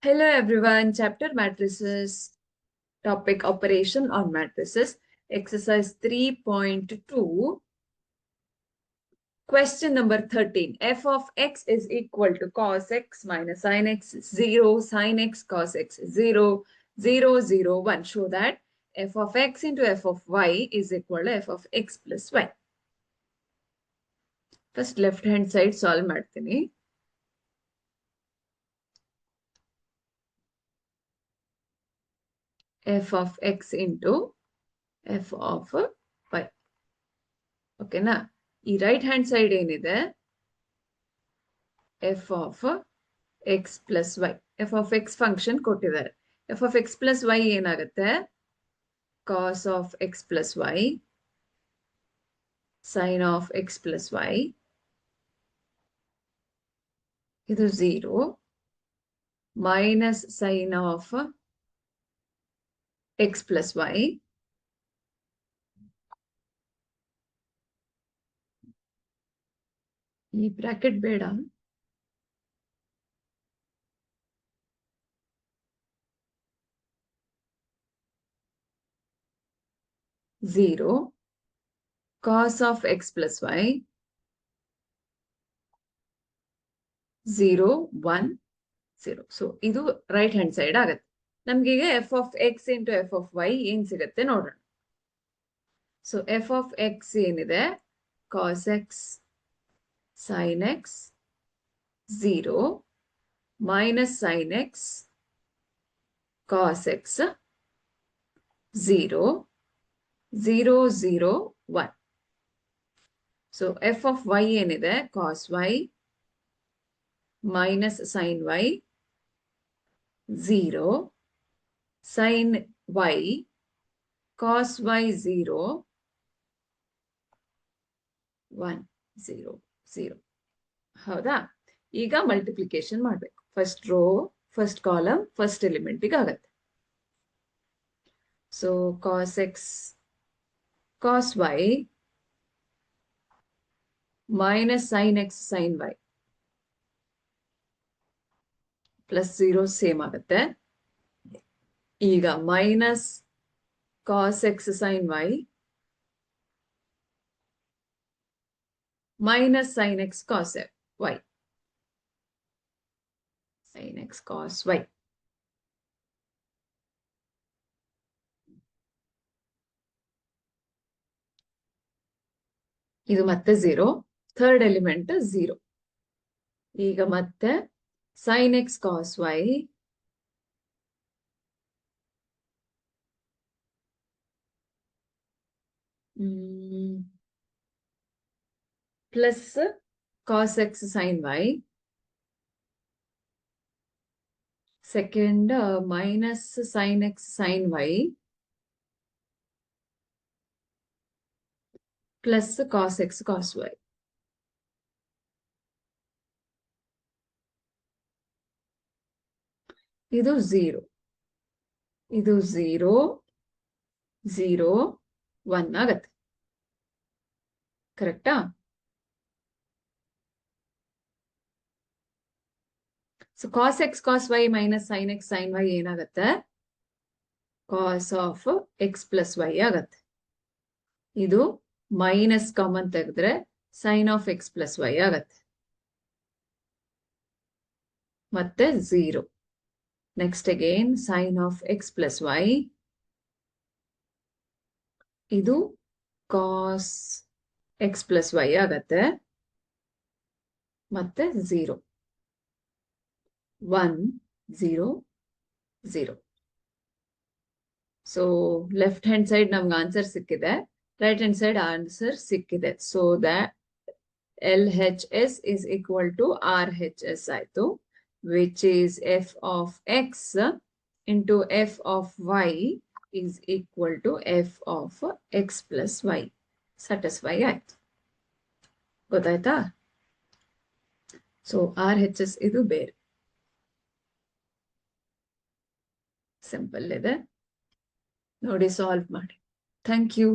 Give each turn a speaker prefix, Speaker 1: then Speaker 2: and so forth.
Speaker 1: Hello everyone, chapter matrices, topic operation on matrices, exercise 3.2, question number 13. F of x is equal to cos x minus sin x 0, sin x cos x 0, 0, 0, 1. Show that f of x into f of y is equal to f of x plus y. First left hand side solve ಮಾಡ್ತೀನಿ. F of x into f of y. ಓಕೆನಾ? ಈ right hand side ಏನಿದೆ f of x plus y. F of x function ಕೊಟ್ಟಿದ್ದಾರೆ. F of x plus y ಏನಾಗುತ್ತೆ? Cos of x plus y sine of x plus y, ಇದು 0 minus sine of x plus y ಈ bracket ಬೇಡ, zero cos of x plus y 0, 1, 0. So ಇದು right hand side ಆಗತ್ತೆ. ನಮ್ಗೀಗ f of x into f of y ಏನ್ ಸಿಗತ್ತೆ ನೋಡೋಣ. So f of x ಏನಿದೆ? Cos x sin x 0 minus sin x cos x 0, 0, 0, 1. So f of y ಏನಿದೆ? cos y minus sin y 0 sin y cos y 0, 1, 0, 0. ಹೌದಾ? ಈಗ multiplication ಮಾಡಬೇಕು. First row first column first ಎಲಿಮೆಂಟಿಗೆ ಆಗತ್ತೆ. So cos x cos y minus sine x sine y plus 0 same ಆಗುತ್ತೆ. ಈಗ minus cos x sine y minus sin x cos y. Sin x cos y. ಇದು ಮತ್ತೆ 0. Third element 0. ಈಗ ಮತ್ತೆ sin x cos y plus cos x sine y, second minus sine x sine y plus cos x cos y. ಇದು 0, ಇದು 0, 0, 1 ಆಗತ್ತೆ. ಕರೆಕ್ಟಾ? So cos x cos y minus sine x sine y ಏನಾಗತ್ತೆ? Cos of x plus y ಆಗತ್ತೆ. ಇದು minus common ತೆಗೆದ್ರೆ sine of x plus y ಆಗತ್ತೆ. ಮತ್ತೆ 0. Next again sine of x plus y, ಇದು ಕಾಸ್ ಎಕ್ಸ್ ಪ್ಲಸ್ ವೈ ಆಗತ್ತೆ. ಮತ್ತೆ 0, 1, 0, 0. So left hand side ನಮ್ಗೆ ಆನ್ಸರ್ ಸಿಕ್ಕಿದೆ, ರೈಟ್ ಹ್ಯಾಂಡ್ ಸೈಡ್ ಆನ್ಸರ್ ಸಿಕ್ಕಿದೆ. So that LHS is equal to RHS ಆಯ್ತು, which is f of x into f of y is equal to f of x plus y. Satisfy ಆಯ್ತು. ಗೊತ್ತಾಯ್ತಾ? So RHS ಇದು ಬೇರೆ. Simple ಇದೆ ನೋಡಿ, solve ಮಾಡಿ. Thank you.